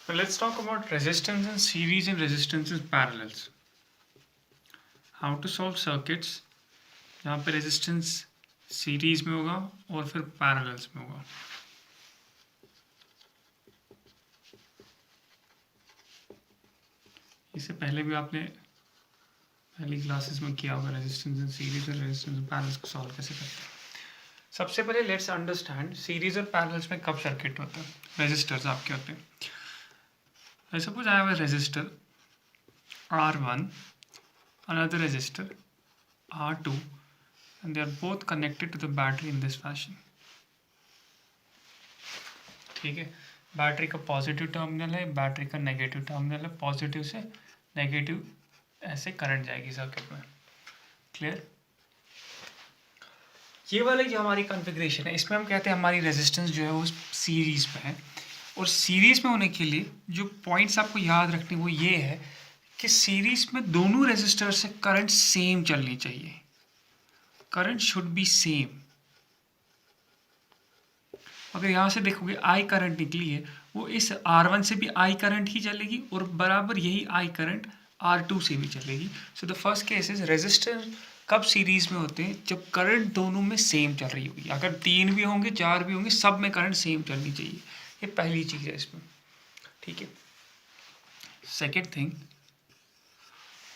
So let's talk about resistance in series and resistance in parallels. How to solve circuits जहाँ पे resistance series में होगा और फिर parallels में होगा. इससे पहले भी आपने पहली क्लासेस में किया होगा रेजिस्टेंस इन सीरीज और रेजिस्टेंस इन पैरेलल्स को सॉल्व कैसे करते हैं. सबसे पहले लेट्स अंडरस्टैंड सीरीज और पैरेलल्स में कब सर्किट होता है. रेजिस्टर्स आपके होते हैं. I suppose I have a resistor R1, another resistor R2, and they are both connected to the battery in this fashion. ठीक है, बैटरी का पॉजिटिव टर्मिनल है, बैटरी का नेगेटिव टर्मिनल है. पॉजिटिव से नेगेटिव ऐसे करंट जाएगी सर्किट में. क्लियर. ये वाला जो हमारी कॉन्फ़िगरेशन है इसमें हम कहते हैं हमारी रेजिस्टेंस जो है वो सीरीज पे है. और सीरीज में होने के लिए जो पॉइंट्स आपको याद रखने वो ये है कि सीरीज में दोनों रेजिस्टर से करंट सेम चलनी चाहिए. Current should be same. अगर यहाँ से देखोगे आई करंट निकली है वो इस R1 से भी आई करंट ही चलेगी और बराबर यही आई करंट R2 से भी चलेगी. So the first case is resistor कब सीरीज में होते हैं जब करंट दोनों में सेम चल रही होगी. अगर 3 भी होंगे 4 भी होंगे सब में करंट सेम चलनी चाहिए. ये पहली चीज़ है इसमें. ठीक है. Second thing,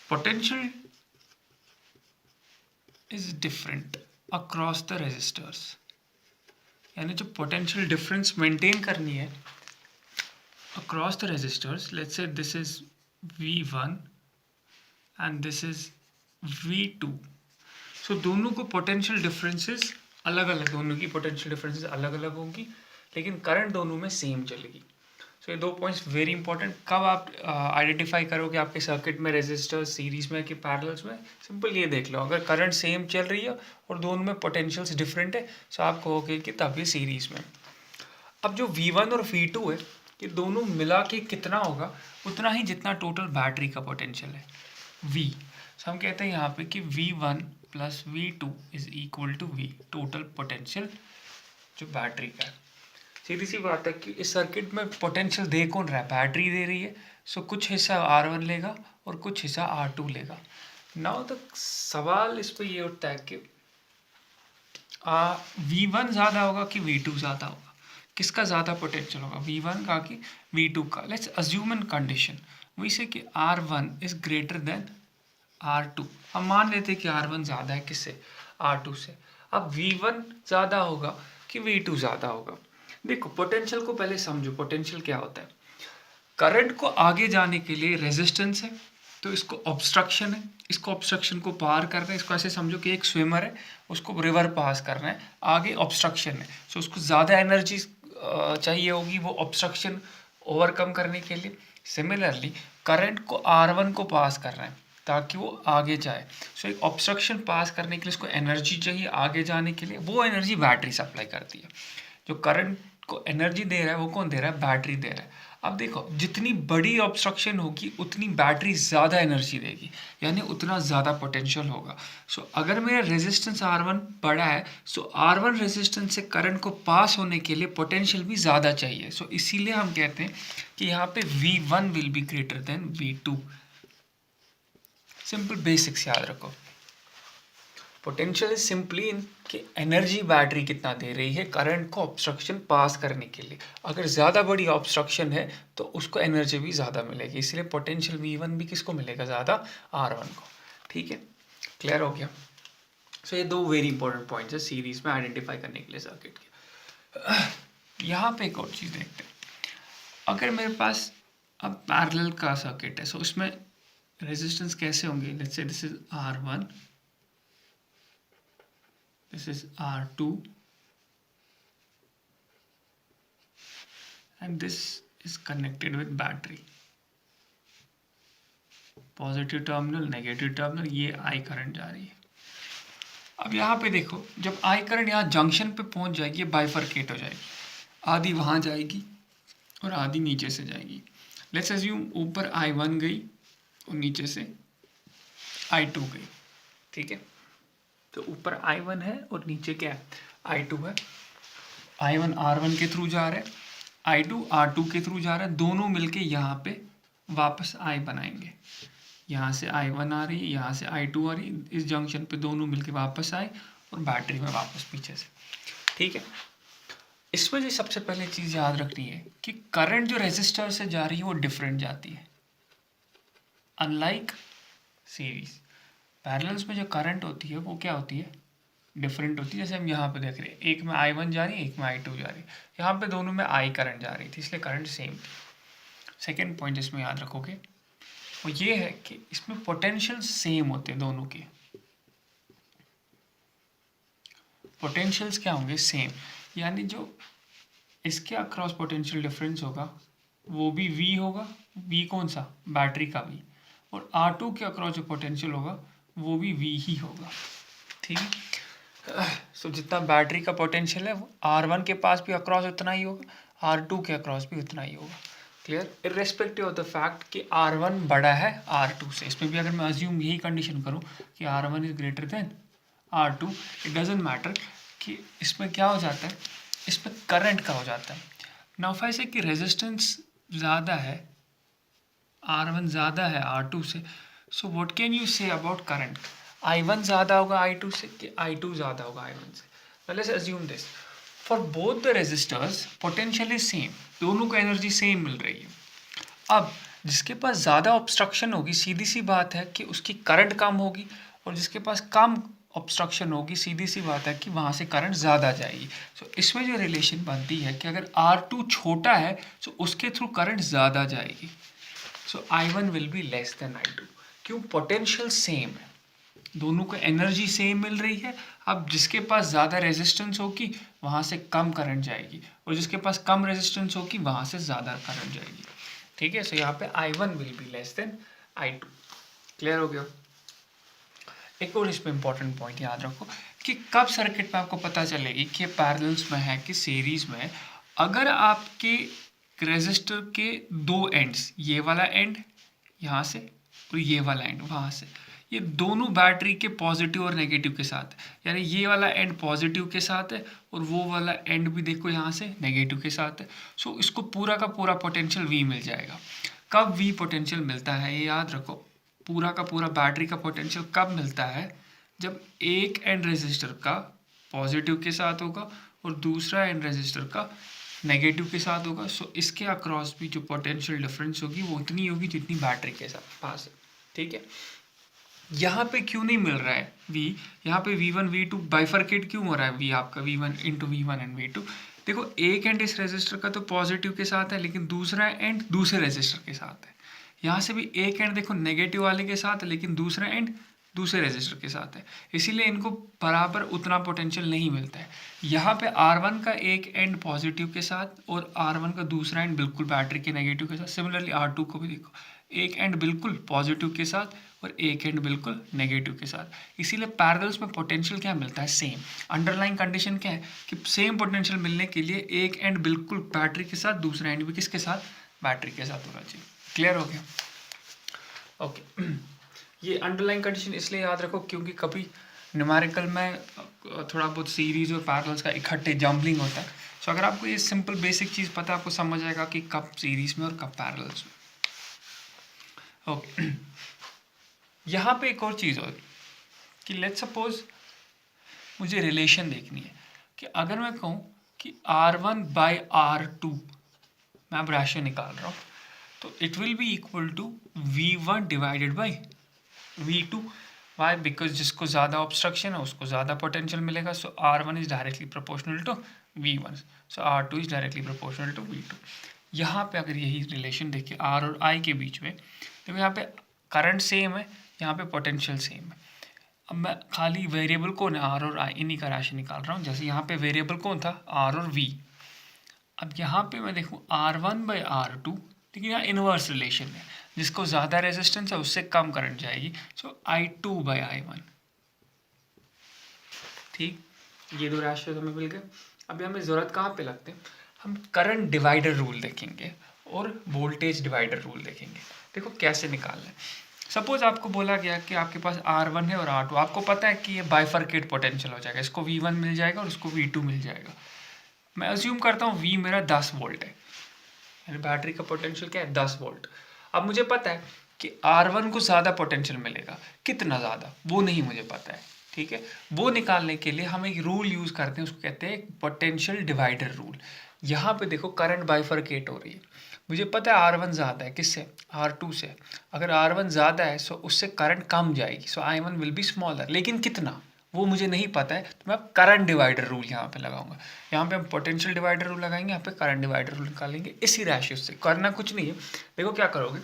potential is different across the resistors. यानी जो पोटेंशियल डिफरेंस मेंटेन करनी है across the resistors. Let's say this is V1 and this is V2. सो दोनों को पोटेंशियल डिफरेंसेस अलग अलग, दोनों की पोटेंशियल डिफरेंसेस अलग अलग होंगी लेकिन करंट दोनों में सेम चलेगी. सो ये दो पॉइंट्स वेरी इंपॉर्टेंट. कब आप आइडेंटिफाई करोगे आपके सर्किट में रेजिस्टर सीरीज में कि पैरेलल्स में. सिंपल ये देख लो, अगर करंट सेम चल रही है और दोनों में पोटेंशियल्स डिफरेंट है सो आप कहोगे कि तब ये सीरीज में. अब जो V1 और V2 है ये दोनों मिला के कितना होगा, उतना ही जितना टोटल बैटरी का पोटेंशियल है V. सो हम कहते हैं यहाँ पे कि V1 plus V2 is equal to V, total potential जो बैटरी का है. सीधी सी बात है कि इस सर्किट में पोटेंशियल दे कौन रहा है, बैटरी दे रही है. सो कुछ हिस्सा R1 लेगा और कुछ हिस्सा R2 लेगा. नाउ तो सवाल इस पर ये उठता है कि V1 ज़्यादा होगा कि V2 ज़्यादा होगा, किसका ज़्यादा पोटेंशियल होगा, V1 का कि V2 का. Let's assume in condition we say कि R1 is greater than R2. हम मान लेते हैं कि R1 ज़्यादा है किससे, R2 से. अब V1 ज़्यादा होगा कि V2 ज़्यादा होगा. देखो पोटेंशियल को पहले समझो. पोटेंशियल क्या होता है, करंट को आगे जाने के लिए रेजिस्टेंस है तो इसको ऑब्स्ट्रक्शन है, इसको ऑब्स्ट्रक्शन को पार करना है. इसको ऐसे समझो कि एक स्विमर है, उसको रिवर पास करना है, आगे ऑब्स्ट्रक्शन है. सो उसको ज़्यादा एनर्जी चाहिए होगी वो ऑब्स्ट्रक्शन ओवरकम करने के लिए. सिमिलरली करंट को R1 को पास करना है ताकि वो आगे जाए. सो एक ऑब्स्ट्रक्शन पास करने के लिए उसको एनर्जी चाहिए आगे जाने के लिए. वो एनर्जी बैटरी सप्लाई करती है. जो करंट को एनर्जी दे रहा है वो कौन दे रहा है, बैटरी दे रहा है. अब देखो जितनी बड़ी ऑब्स्ट्रक्शन होगी उतनी बैटरी ज़्यादा एनर्जी देगी, यानी उतना ज़्यादा पोटेंशियल होगा. सो अगर मेरा रेजिस्टेंस R1 बड़ा है सो R1 रेजिस्टेंस से करंट को पास होने के लिए पोटेंशियल भी ज़्यादा चाहिए. सो इसीलिए हम कहते हैं कि यहाँ पे V1 will be greater than V2. Simple basics याद रखो. पोटेंशियल इज सिंपली कि एनर्जी बैटरी कितना दे रही है करंट को ऑब्स्ट्रक्शन पास करने के लिए. अगर ज़्यादा बड़ी ऑब्स्ट्रक्शन है तो उसको एनर्जी भी ज़्यादा मिलेगी. इसलिए पोटेंशियल V1 भी किसको मिलेगा, ज़्यादा R1 को. ठीक है, क्लियर हो गया. सो ये दो वेरी इंपॉर्टेंट पॉइंट्स है सीरीज में आइडेंटिफाई करने के लिए सर्किट के. यहाँ पे एक और चीज़ देखते हैं. अगर मेरे पास अब पैरेलल का सर्किट है सो उसमें रेजिस्टेंस कैसे होंगे. Let's say this is R1, this is R2 and this is connected with battery. Positive terminal, negative terminal, ये आई करंट जा रही है. अब यहाँ पे देखो जब आई करंट यहाँ जंक्शन पे पहुँच जाएगी ये बाइफरकेट हो जाएगी. आधी वहाँ जाएगी और आधी नीचे से जाएगी. लेट्स अज्यूम ऊपर I1 गई और नीचे से I2 गई. ठीक है, तो ऊपर I1 है और नीचे क्या है, I2 है. I1 R1 के थ्रू जा रहा है I2 R2 के थ्रू जा रहा है, दोनों मिलके यहाँ पे वापस I बनाएंगे। यहाँ से I1 आ रही है, यहाँ से I2 आ रही है, इस जंक्शन पे दोनों मिलके वापस आए और बैटरी में वापस पीछे से। ठीक है, इसमें जो सबसे पहले चीज़ याद रखनी है कि करंट जो रेजिस्टर से जा रही है वो डिफरेंट जाती है, अनलाइक सीरीज। पैरेलल्स में जो करंट होती है वो क्या होती है, डिफरेंट होती है। जैसे हम यहाँ पे देख रहे हैं, एक में I1 जा रही है, एक में I2 जा रही है, यहाँ पे दोनों में I करंट जा रही थी, इसलिए करंट सेम थी। सेकेंड पॉइंट इसमें याद रखोगे वो ये है कि इसमें पोटेंशियल सेम होते हैं दोनों के। पोटेंशियल्स क्या होंगे, सेम, यानी जो इसके अक्रॉस पोटेंशियल डिफरेंस होगा वो भी V होगा, V कौन सा, बैटरी का V, और R2 के अक्रॉस जो पोटेंशियल होगा वो भी V ही होगा। ठीक है, सो जितना बैटरी का पोटेंशियल है वो R1 के पास भी अक्रॉस उतना ही होगा, R2 के अक्रॉस भी उतना ही होगा। Clear, irrespective of the fact कि R1 बड़ा है R2 से। इसमें भी अगर मैं अज्यूम यही कंडीशन करूँ कि R1 is greater than R2, it doesn't matter कि इसमें क्या हो जाता है, इसमें करंट का हो जाता है। नाउ इफ आई से कि रेजिस्टेंस ज़्यादा है, R1 ज़्यादा है R2 से, so what can you say about current, I1 ज़्यादा होगा I2 से कि I2 ज़्यादा होगा I1 से। Now let's assume this, for both the resistors potential is same, दोनों को एनर्जी सेम मिल रही है। अब जिसके पास ज़्यादा ऑब्स्ट्रक्शन होगी, सीधी सी बात है कि उसकी करंट कम होगी, और जिसके पास कम ऑब्स्ट्रक्शन होगी, सीधी सी बात है कि वहाँ से करंट ज़्यादा जाएगी। सो इसमें जो रिलेशन बनती है कि अगर R2 छोटा है तो उसके थ्रू करंट ज़्यादा जाएगी, सो I1 will be less than I2। क्यों, पोटेंशियल सेम है, दोनों को एनर्जी सेम मिल रही है। अब जिसके पास ज़्यादा रेजिस्टेंस होगी वहाँ से कम करंट जाएगी, और जिसके पास कम रेजिस्टेंस होगी वहाँ से ज़्यादा करंट जाएगी। ठीक है, सो यहाँ पे I1 will be less than I2। Clear हो गया। एक और इसमें इंपॉर्टेंट पॉइंट याद रखो कि कब सर्किट में आपको पता चलेगी कि पैरेलल्स में है कि सीरीज में है, अगर आपके रेजिस्टर के दो एंड्स, ये वाला एंड यहाँ से और ये वाला एंड वहाँ से, ये दोनों बैटरी के पॉजिटिव और नेगेटिव के साथ है, यानी ये वाला एंड पॉजिटिव के साथ है और वो वाला एंड भी देखो यहाँ से नेगेटिव के साथ है। सो इसको पूरा का पूरा पोटेंशियल V मिल जाएगा। कब V पोटेंशियल मिलता है ये याद रखो, पूरा का पूरा बैटरी का पोटेंशियल कब मिलता है, जब एक एंड रेजिस्टर का पॉजिटिव के साथ होगा और दूसरा एंड रेजिस्टर का नेगेटिव के साथ होगा। सो इसके अक्रॉस भी जो पोटेंशियल डिफरेंस होगी वो उतनी होगी जितनी बैटरी के साथ पास है। ठीक है, यहाँ पे क्यों नहीं मिल रहा है V, यहाँ पे V1 V2 बाइफरकेट क्यों हो रहा है V आपका V1 into V1 and V2। देखो एक एंड इस रेजिस्टर का तो पॉजिटिव के साथ है, लेकिन दूसरा एंड दूसरे रेजिस्टर के साथ है। यहाँ से भी एक एंड देखो नेगेटिव वाले के साथ है, लेकिन दूसरा एंड दूसरे रेजिस्टर के साथ है, इसीलिए इनको बराबर उतना पोटेंशियल नहीं मिलता है। यहाँ पे R1 का एक एंड पॉजिटिव के साथ और R1 का दूसरा एंड बिल्कुल बैटरी के नेगेटिव के साथ। सिमिलरली R2 को भी देखो, एक एंड बिल्कुल पॉजिटिव के साथ और एक एंड बिल्कुल नेगेटिव के साथ। इसीलिए पैरेलल्स में पोटेंशियल क्या मिलता है, सेम। अंडरलाइन कंडीशन क्या है कि सेम पोटेंशियल मिलने के लिए एक एंड बिल्कुल बैटरी के साथ, दूसरा एंड भी किसके साथ, बैटरी के साथ होना चाहिए। क्लियर हो गया। ओके, ये अंडरलाइन कंडीशन इसलिए याद रखो क्योंकि कभी न्यूमेरिकल में थोड़ा बहुत सीरीज और पैरेलल्स का इकट्ठे जम्बलिंग होता है। सो अगर आपको ये सिंपल बेसिक चीज़ पता है, आपको समझ आएगा कि कब सीरीज में और कब पैरेलल्स में। ओके, यहाँ पे एक और चीज़ और कि लेट्स सपोज मुझे रिलेशन देखनी है कि अगर मैं कहूँ कि R1 बाई R2, मैं अब रेशो निकाल रहा हूँ, तो it will be equal to V1 divided by V2। Why, because जिसको ज़्यादा ऑब्स्ट्रक्शन है उसको ज़्यादा पोटेंशियल मिलेगा। So R1 is directly proportional to V1, so R2 is directly proportional to V2। यहाँ पे अगर यही रिलेशन देखिए R और I के बीच में, देखो यहाँ पे करंट सेम है, यहाँ पे पोटेंशियल सेम है। अब मैं खाली वेरिएबल कौन है, R और I, इन्हीं का राशि निकाल रहा हूँ। जैसे यहाँ पे वेरिएबल कौन था, R और V। अब यहाँ पे मैं देखूँ R1 बाई R2, लेकिन यहाँ इनवर्स रिलेशन है, जिसको ज़्यादा रेजिस्टेंस है उससे कम करंट जाएगी। सो I2 बाई I1। ठीक, ये दो रेशियो हमें मिल गए। अभी हमें ज़रूरत कहाँ पे लगते हैं, हम करंट डिवाइडर रूल देखेंगे और वोल्टेज डिवाइडर रूल देखेंगे। देखो कैसे निकालना है। सपोज आपको बोला गया कि आपके पास R1 है और R2, आपको पता है कि ये बाइफरकेट पोटेंशियल हो जाएगा, इसको V1 मिल जाएगा और इसको V2 मिल जाएगा। मैं अज्यूम करता हूँ V मेरा 10 वोल्ट है, यानी बैटरी का पोटेंशियल क्या है 10 वोल्ट। अब मुझे पता है कि R1 को ज़्यादा पोटेंशियल मिलेगा, कितना ज़्यादा वो नहीं मुझे पता है, ठीक है। वो निकालने के लिए हम एक रूल यूज़ करते हैं, उसको कहते हैं पोटेंशियल डिवाइडर रूल। यहाँ पे देखो करंट बाइफरकेट हो रही है, मुझे पता है R1 ज़्यादा है किससे, R2 से। अगर R1 ज़्यादा है सो उससे करंट कम जाएगी, सो I1 विल बी स्मॉलर, लेकिन कितना वो मुझे नहीं पता है, तो मैं करंट डिवाइडर रूल यहाँ पे लगाऊंगा। यहाँ पे हम पोटेंशियल डिवाइडर रूल लगाएंगे, यहाँ पे करंट डिवाइडर रूल निकालेंगे इसी रेशियो से। करना कुछ नहीं है, देखो क्या करोगे,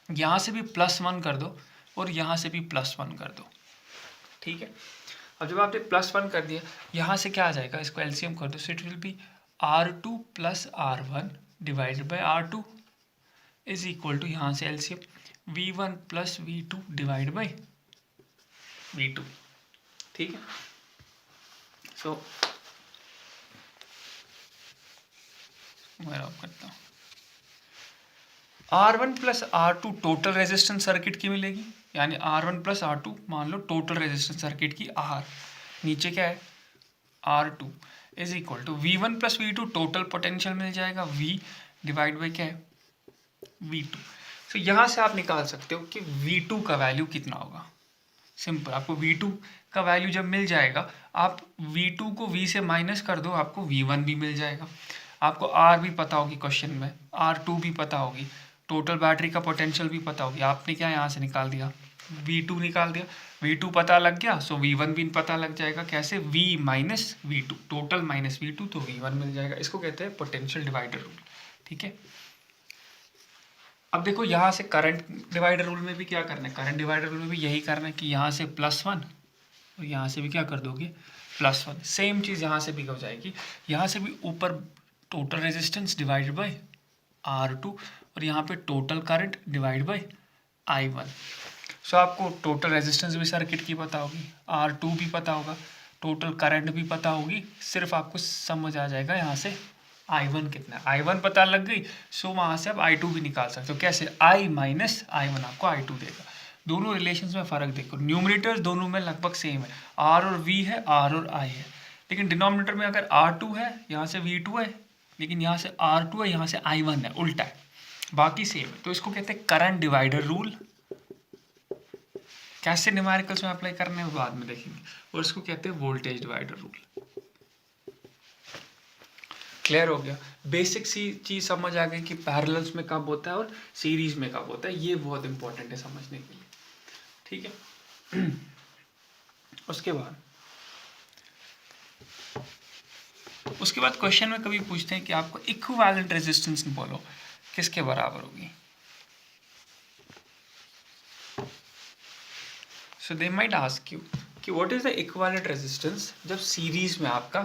यहाँ से भी +1 कर दो और यहाँ से भी +1 कर दो, ठीक है। अब जब आपने +1 कर दिया, यहाँ से क्या आ जाएगा, इसको एलसीएम कर दो, so it will be R2 + R1 divided by R2 is equal to, यहाँ से LCM V1 + V2 divide by V2, ठीक है। सो मैं ऑफ करता हूँ, R1 + R2 total resistance circuit की मिलेगी, यानी R1 + R2 मान लो टोटल रेजिस्टेंस सर्किट की R, नीचे क्या है R2 is equal to V1 + V2 total potential मिल जाएगा V डिवाइड बाई क्या है V2। तो यहाँ से आप निकाल सकते हो कि V2 का वैल्यू कितना होगा। सिंपल, आपको V2 का वैल्यू जब मिल जाएगा, आप V2 को V से माइनस कर दो, आपको V1 भी मिल जाएगा। आपको R भी पता होगी क्वेश्चन में, R2 भी पता होगी, टोटल बैटरी का पोटेंशियल भी पता होगी। आपने क्या यहाँ से निकाल दिया, V2 निकाल दिया, V2 पता लग गया, सो V1 भी पता लग जाएगा। कैसे, V minus V2, total minus V2 तो V1 मिल जाएगा। इसको कहते हैं पोटेंशियल डिवाइडर रूल, ठीक है। अब देखो यहाँ से करंट डिवाइडर रूल में भी क्या करना है, करंट डिवाइडर रूल में भी यही करना है कि यहाँ से +1 और यहाँ से भी क्या कर दोगे +1, सेम चीज़ यहाँ से भी हो जाएगी। यहाँ से भी ऊपर total resistance divided by R2 और यहाँ पे total current divide by I1। सो आपको टोटल रेजिस्टेंस भी सर्किट की पता होगी, R2 भी पता होगा, टोटल करंट भी पता होगी, सिर्फ आपको समझ आ जाएगा यहाँ से I1 कितना है। I1 पता लग गई, सो वहाँ से आप I2 भी निकाल सकते हो। कैसे, I माइनस I1 आपको I2 देगा। दोनों रिलेशंस में फ़र्क देखो, न्यूमरेटर्स दोनों में लगभग सेम है, R और V है, R और I है, लेकिन डिनोमिनेटर में अगर R2 है, यहाँ से V2 है, लेकिन यहाँ से R2 है, यहाँ से I1 है, उल्टा है, बाकी सेम है। तो इसको कहते हैं करंट डिवाइडर रूल। कैसे न्यूमेरिकल्स में अप्लाई करने हैं बाद में देखेंगे। और इसको कहते हैं वोल्टेज डिवाइडर रूल। क्लियर हो गया, बेसिक सी चीज समझ आ गई कि पैरेलल्स में कब होता है और सीरीज में कब होता है, ये बहुत इंपॉर्टेंट है समझने के लिए, ठीक है। उसके बाद क्वेश्चन में कभी पूछते हैं कि आपको इक्विवेलेंट रेजिस्टेंस बोलो किसके बराबर होगी। सो दे माइट आस्क यू कि what is the equivalent resistance जब सीरीज में आपका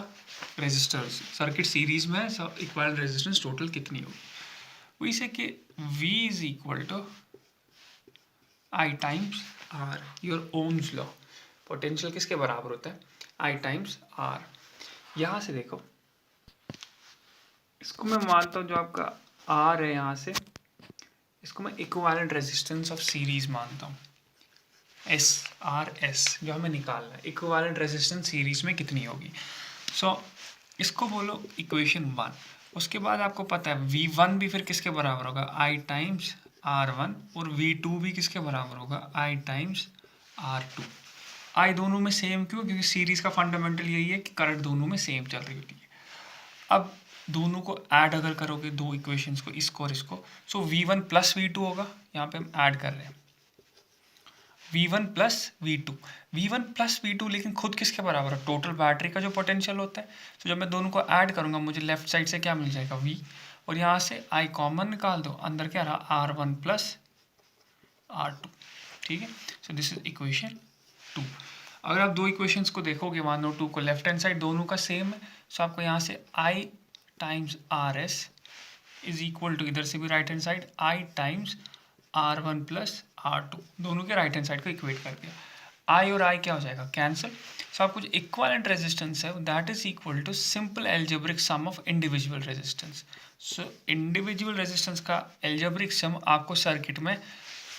रेजिस्टर्स सर्किट सीरीज में है, सब इक्विवेलेंट रेजिस्टेंस टोटल कितनी होगी। वही से कि V is equal to I times R, your Ohm's law. Potential किसके बराबर होता है, I टाइम्स R। यहाँ से देखो, इसको मैं मानता हूँ जो आपका R है, यहाँ से इसको मैं इक्विवेलेंट रेजिस्टेंस ऑफ सीरीज मानता हूँ, SRS जो हमें निकालना है, इक्विवेलेंट रेजिस्टेंस सीरीज में कितनी होगी। सो इसको बोलो इक्वेशन 1। उसके बाद आपको पता है V1 भी फिर किसके बराबर होगा, I टाइम्स R1, और V2 भी किसके बराबर होगा, I टाइम्स R2। I दोनों में सेम क्यों, क्योंकि सीरीज का फंडामेंटल यही है कि करंट दोनों में सेम चल रही होती है। अब दोनों को ऐड अगर करोगे, दो इक्वेशंस को, इसको और इसको, सो V1 + V2 होगा। यहाँ पे हम ऐड कर रहे हैं V1 + V2, V1 + V2, लेकिन खुद किसके बराबर है, टोटल बैटरी का जो पोटेंशियल होता है। तो जब मैं दोनों को ऐड करूंगा, मुझे लेफ्ट साइड से क्या मिल जाएगा, V, और यहाँ से I कॉमन निकाल दो, अंदर क्या रहा, R1 + R2, ठीक है। So this is equation 2। अगर आप दो इक्वेशंस को देखोगे, मान लो 2 को, लेफ्ट हैंड साइड दोनों का सेम है, सो आपको यहाँ से I times RS is equal to, इधर से भी right hand side I times R1 + R2, दोनों के राइट हैंड साइड को इक्वेट कर दिया। I और I क्या हो जाएगा, कैंसिल। सो आपको जो इक्विवेलेंट रेजिस्टेंस है that is equal to simple algebraic sum of individual resistance. So individual resistance का एल्जेब्रिक सम आपको सर्किट में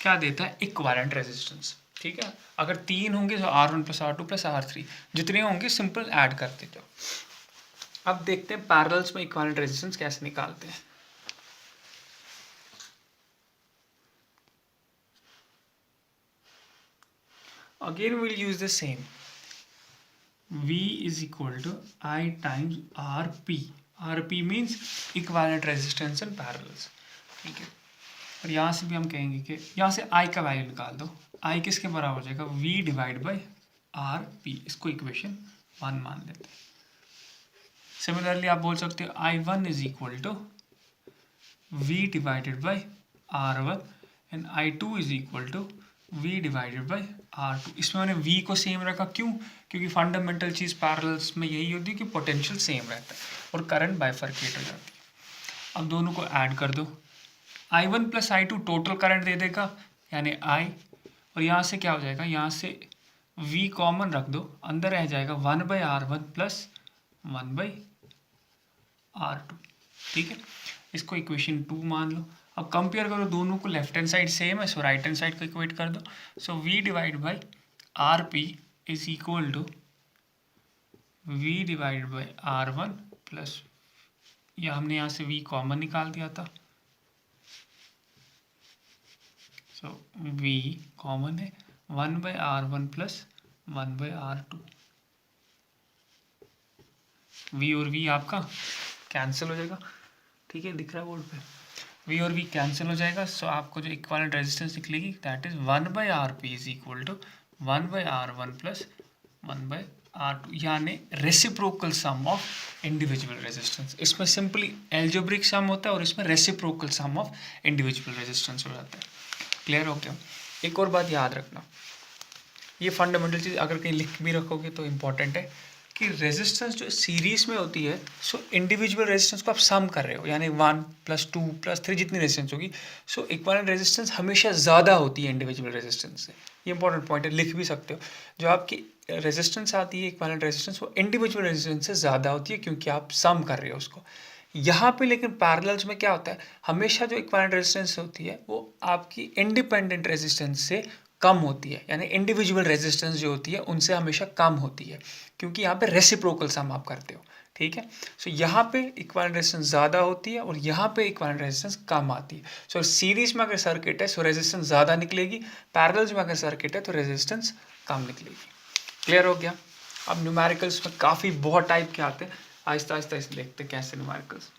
क्या देता है, इक्विवेलेंट रेजिस्टेंस, ठीक है। अगर 3 होंगे तो R1 + R2 + R3, जितने होंगे सिंपल ऐड करते जाओ। अब देखते हैं पैरेलल्स में इक्विवेलेंट रेजिस्टेंस कैसे निकालते हैं। Again we'll use the same. V is equal to I times RP. RP means equivalent resistance in parallels. ठीक है, और यहाँ से भी हम कहेंगे कि यहाँ से I का वैल्यू निकाल दो. I किसके बराबर हो जाएगा? V divide by RP. इसको इक्वेशन 1 मान लेते हैं. सिमिलरली आप बोल सकते हो I1 is equal to V divided by R1 and I2 is equal to V divided by R2. इसमें मैंने V को सेम रखा. क्यों? क्योंकि फंडामेंटल चीज़ पैरेलल्स में यही होती है कि पोटेंशियल सेम रहता है और करंट बाइफरकेट हो जाती है. अब दोनों को ऐड कर दो. I1 plus I2 total current दे देगा यानी I, और यहाँ से क्या हो जाएगा? यहाँ से V कॉमन रख दो, अंदर रह जाएगा 1 by R1 plus 1 by R2. ठीक है, इसको इक्वेशन 2 मान लो. अब कंपेयर करो दोनों को, लेफ्ट हैंड साइड सेम है सो राइट हैंड साइड को इक्वेट कर दो. So V divide by RP is equal to V divide by R1 plus, या हमने यहाँ से V कॉमन निकाल दिया था, सो V कॉमन है 1 by R1 plus 1 by R2. V और V आपका कैंसिल हो जाएगा. ठीक है, दिख रहा है बोर्ड पे. V और V कैंसिल हो जाएगा. सो आपको जो इक्विवेलेंट रेजिस्टेंस निकलेगी that is 1 by RP is equal to 1 by R1 plus 1 by R2, यानी reciprocal sum of individual resistance. इसमें सिंपली एल्जेब्रिक सम होता है और इसमें reciprocal sum of individual resistance हो जाता है. क्लियर हो गया? एक और बात याद रखना, ये फंडामेंटल चीज़ अगर कहीं लिख भी रखोगे तो इम्पॉर्टेंट है कि रेजिस्टेंस जो सीरीज में होती है, सो इंडिविजुअल रेजिस्टेंस को आप सम कर रहे हो, यानी 1 प्लस 2 प्लस 3 जितनी रेजिस्टेंस होगी, सो इक्विवेलेंट रेजिस्टेंस हमेशा ज़्यादा होती है इंडिविजुअल रेजिस्टेंस से. ये इंपॉर्टेंट पॉइंट है, लिख भी सकते हो. जो आपकी रेजिस्टेंस आती है इक्विवेलेंट रेजिस्टेंस, वो इंडिविजुअल रेजिस्टेंस से ज़्यादा होती है क्योंकि आप सम कर रहे हो उसको. यहाँ पे लेकिन पैरेलल्स में क्या होता है, हमेशा जो इक्विवेलेंट रेजिस्टेंस होती है वो आपकी इंडिपेंडेंट रेजिस्टेंस से कम होती है, यानी इंडिविजुअल रेजिस्टेंस जो होती है उनसे हमेशा कम होती है, क्योंकि यहाँ पे रेसिप्रोकल सम आप करते हो. ठीक है, सो यहाँ पे इक्विवेलेंट रेजिस्टेंस ज़्यादा होती है और यहाँ पे इक्विवेलेंट रेजिस्टेंस कम आती है. सो सीरीज में अगर सर्किट है सो रेजिस्टेंस ज़्यादा निकलेगी, पैरेलल्स में अगर सर्किट है तो रेजिस्टेंस कम निकलेगी. क्लियर हो गया? अब न्यूमेरिकल्स में काफ़ी बहुत टाइप के आते हैं, आहिस्ता आहिस्ता देखते हैं कैसे न्यूमेरिकल्स.